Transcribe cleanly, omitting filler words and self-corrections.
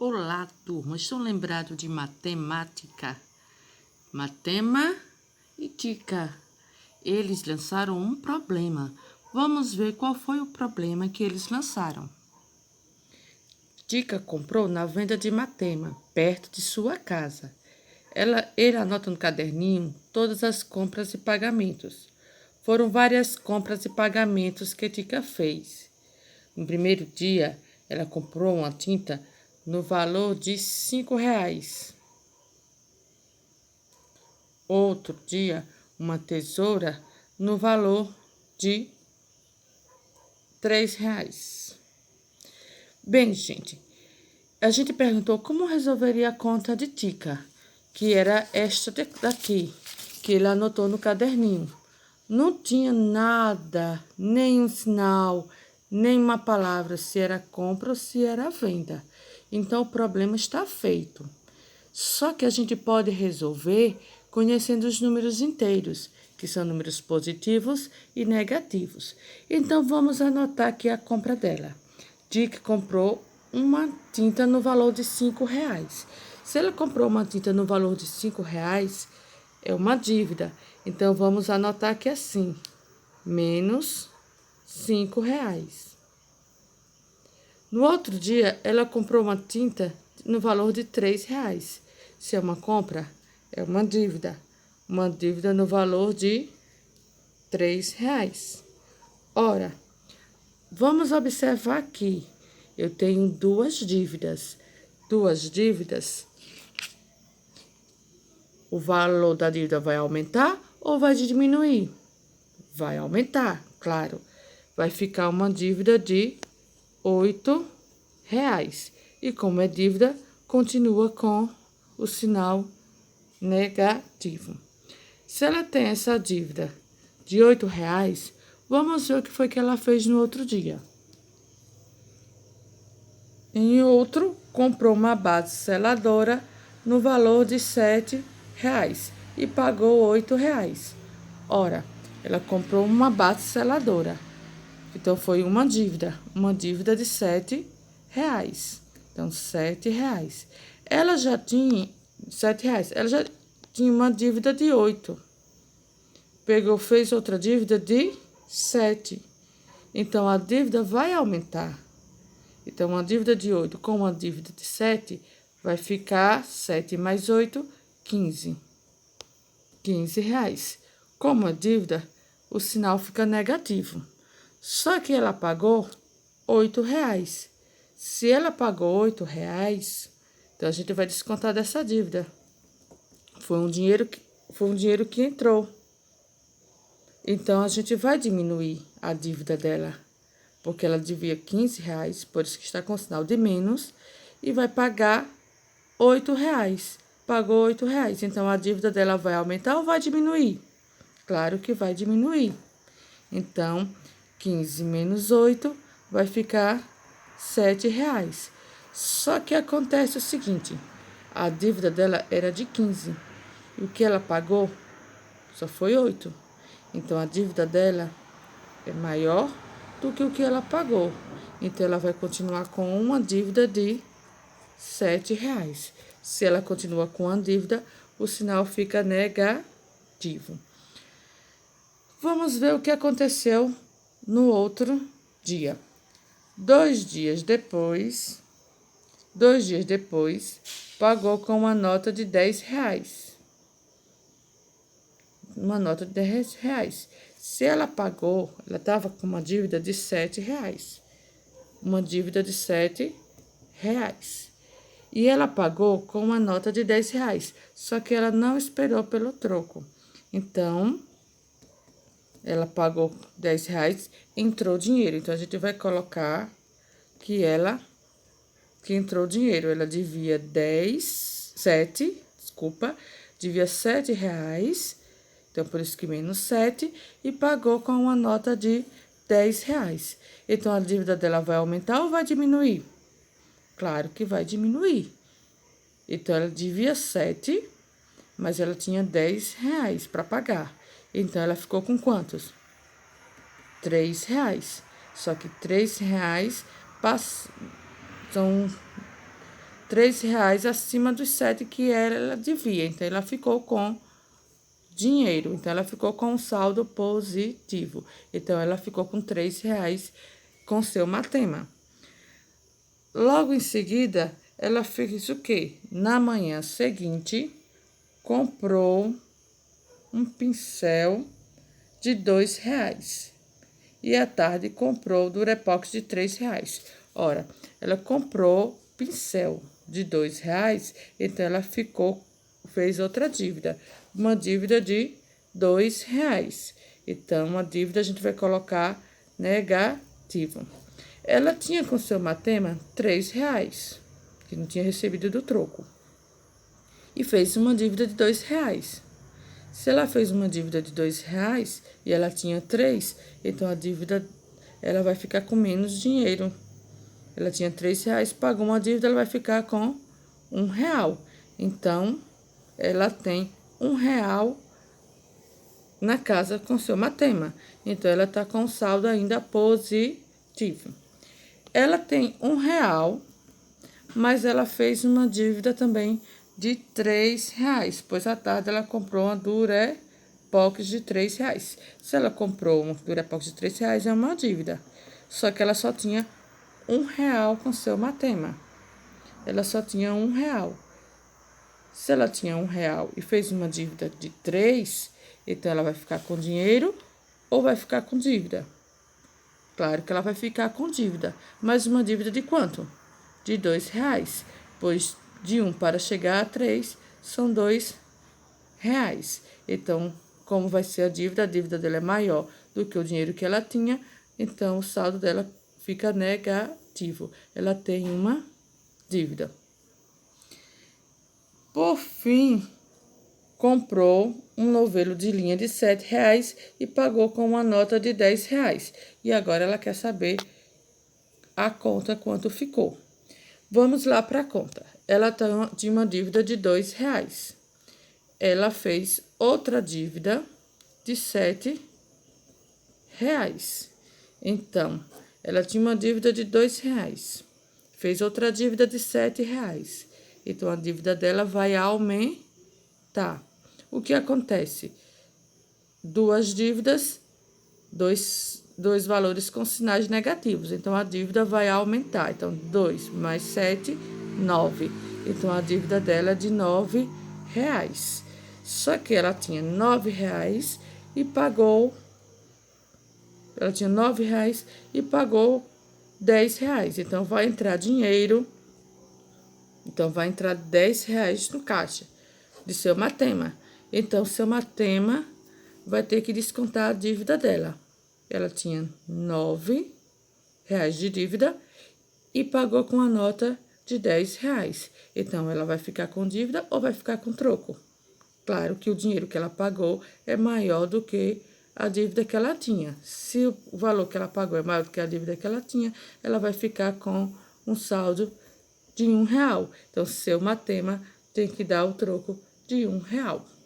Olá, turma. Estão lembrados de matemática? Matemática. Eles lançaram um problema. Vamos ver qual foi o problema que eles lançaram. Tica comprou na venda de Matema, perto de sua casa. Ele anota no caderninho todas as compras e pagamentos. Foram várias compras e pagamentos que Tica fez. No primeiro dia, ela comprou uma tinta no valor de R$ 5. Outro dia, uma tesoura no valor de R$ 3. Bem, gente, a gente perguntou como resolveria a conta de Tica, que era esta daqui, que ele anotou no caderninho. Não tinha nada, nenhum sinal, nenhuma palavra, se era compra ou se era venda. Então, o problema está feito. Só que a gente pode resolver conhecendo os números inteiros, que são números positivos e negativos. Então, vamos anotar aqui a compra dela. Dick comprou uma tinta no valor de R$ 5. Se ela comprou uma tinta no valor de R$ 5, é uma dívida. Então, vamos anotar aqui assim, menos R$ 5. No outro dia, ela comprou uma tinta no valor de R$ 3. Se é uma compra, é uma dívida. Uma dívida no valor de R$ 3. Ora, vamos observar aqui. Eu tenho duas dívidas. Duas dívidas. O valor da dívida vai aumentar ou vai diminuir? Vai aumentar, claro. Vai ficar uma dívida de R$ 8. E como é dívida, continua com o sinal negativo. Se ela tem essa dívida de R$ 8, vamos ver o que foi que ela fez no outro dia. Em outro, comprou uma base seladora no valor de R$ 7 e pagou R$ 8. Ora, ela comprou uma base seladora. Então, foi uma dívida de R$ 7. Então, R$ 7. Ela já tinha R$ 7. Ela já tinha uma dívida de 8. Fez outra dívida de 7. Então, a dívida vai aumentar. Então, uma dívida de 8 com uma dívida de 7 vai ficar 7 mais 8, 15. R$ 15. Como a dívida, o sinal fica negativo. Só que ela pagou R$ 8. Se ela pagou R$ 8, então a gente vai descontar dessa dívida. Foi um dinheiro que entrou. Então, a gente vai diminuir a dívida dela, porque ela devia R$ 15, por isso que está com sinal de menos, e vai pagar R$ 8. Pagou R$ 8. Então, a dívida dela vai aumentar ou vai diminuir? Claro que vai diminuir. Então, 15 menos 8 vai ficar R$ 7. Só que acontece o seguinte, a dívida dela era de 15 e o que ela pagou só foi 8. Então, a dívida dela é maior do que o que ela pagou. Então, ela vai continuar com uma dívida de R$ 7. Se ela continua com a dívida, o sinal fica negativo. Vamos ver o que aconteceu no outro dia. 2 dias depois, pagou com uma nota de R$ 10. Uma nota de R$ 10. Se ela pagou, ela estava com uma dívida de R$ 7. Uma dívida de R$ 7. E ela pagou com uma nota de R$ 10. Só que ela não esperou pelo troco. Então, ela pagou R$ 10, entrou dinheiro. Então, a gente vai colocar que entrou dinheiro. Ela devia devia R$ 7. Então, por isso que menos 7, e pagou com uma nota de R$ 10. Então, a dívida dela vai aumentar ou vai diminuir? Claro que vai diminuir. Então, ela devia 7, mas ela tinha R$ 10 para pagar. Então, ela ficou com quantos? R$ 3. Só que R$ 3 são R$ 3 acima dos 7 que ela devia. Então, ela ficou com dinheiro. Então, ela ficou com um saldo positivo. Então, ela ficou com R$ 3 com seu matema. Logo em seguida, ela fez o quê? Na manhã seguinte, comprou um pincel de R$ 2. E à tarde comprou Durepox de R$ 3. Ora, ela comprou pincel de R$ 2, então ela fez outra dívida. Uma dívida de R$ 2. Então, uma dívida a gente vai colocar negativo. Ela tinha com seu matema R$ 3, que não tinha recebido do troco. E fez uma dívida de R$ 2. Se ela fez uma dívida de R$ 2 e ela tinha 3, então a dívida ela vai ficar com menos dinheiro. Ela tinha R$ 3, pagou uma dívida, ela vai ficar com R$ 1. Então, ela tem R$ 1 na casa com seu matema. Então, ela está com saldo ainda positivo. Ela tem R$ 1, mas ela fez uma dívida também de R$ 3, pois à tarde ela comprou uma Durepox de R$ 3. Se ela comprou uma Durepox de R$ 3, é uma dívida. Só que ela só tinha R$ 1 com seu matema. Ela só tinha R$ 1. Se ela tinha R$ 1 e fez uma dívida de 3, então ela vai ficar com dinheiro ou vai ficar com dívida? Claro que ela vai ficar com dívida, mas uma dívida de quanto? De R$ 2, pois de 1 para chegar a 3 são R$ 2. Então, como vai ser a dívida dela é maior do que o dinheiro que ela tinha, então o saldo dela fica negativo. Ela tem uma dívida. Por fim, comprou um novelo de linha de R$ 7 e pagou com uma nota de R$ 10. E agora ela quer saber a conta quanto ficou. Vamos lá para a conta. Ela tinha uma dívida de R$ 2. Ela fez outra dívida de R$ 7. Então, ela tinha uma dívida de R$ 2. Fez outra dívida de R$ 7. Então, a dívida dela vai aumentar. O que acontece? Duas dívidas, dois valores com sinais negativos. Então, a dívida vai aumentar. Então, 2 mais 7, 9. Então, a dívida dela é de R$ 9. Só que ela tinha R$ 9 e pagou... Ela tinha R$ 9 e pagou R$ 10. Então, vai entrar dinheiro. Então, vai entrar R$ 10 no caixa de seu matema. Então, seu matema vai ter que descontar a dívida dela. Ela tinha R$ 9 de dívida e pagou com a nota de R$ 10. Então, ela vai ficar com dívida ou vai ficar com troco? Claro que o dinheiro que ela pagou é maior do que a dívida que ela tinha. Se o valor que ela pagou é maior do que a dívida que ela tinha, ela vai ficar com um saldo de R$ 1. Então, seu matema tem que dar o troco de R$ 1.